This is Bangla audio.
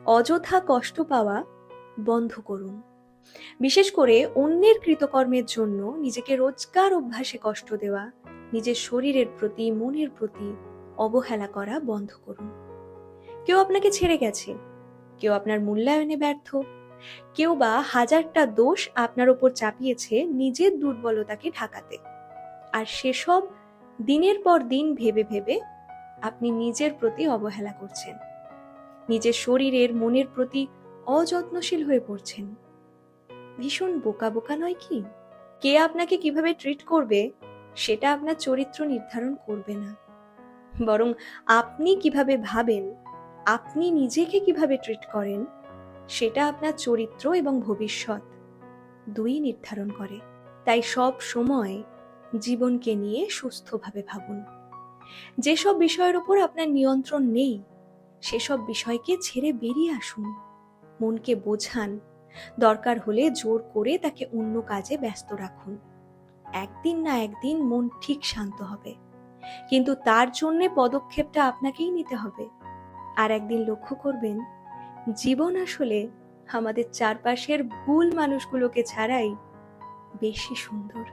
অযথা কষ্ট পাওয়া বন্ধ করুন। বিশেষ করে অন্যের কৃতকর্মের জন্য নিজেকে রোজকার অভ্যাসে কষ্ট দেওয়া, নিজের শরীরের প্রতি, মনের প্রতি অবহেলা করা বন্ধ করুন। কেউ আপনাকে ছেড়ে গেছে, কেউ আপনার মূল্যায়নে ব্যর্থ, কেউ বা হাজারটা দোষ আপনার ওপর চাপিয়েছে নিজের দুর্বলতাকে ঢাকাতে। আর সেসব দিনের পর দিন ভেবে ভেবে আপনি নিজের প্রতি অবহেলা করছেন, নিজের শরীরের, মনের প্রতি অযত্নশীল হয়ে পড়ছেন। ভীষণ বোকা বোকা নয় কি? কে আপনাকে কিভাবে ট্রিট করবে সেটা আপনার চরিত্র নির্ধারণ করবে না, বরং আপনি কিভাবে ভাবেন, আপনি নিজেকে কিভাবে ট্রিট করেন সেটা আপনার চরিত্র এবং ভবিষ্যৎ দুই নির্ধারণ করে। তাই সব সময় জীবনকে নিয়ে সুস্থভাবে ভাবুন। যেসব বিষয়ের উপর আপনার নিয়ন্ত্রণ নেই সেসব বিষয়কে ছেড়ে বেরিয়ে আসুন। মনকে বোঝান, দরকার হলে জোর করে তাকে অন্য কাজে ব্যস্ত রাখুন। একদিন না একদিন মন ঠিক শান্ত হবে, কিন্তু তার জন্য পদক্ষেপটা আপনাকেই নিতে হবে। আর একদিন লক্ষ্য করবেন, জীবন আসলে আমাদের চারপাশের ভুল মানুষগুলোকে ছাড়াই বেশি সুন্দর।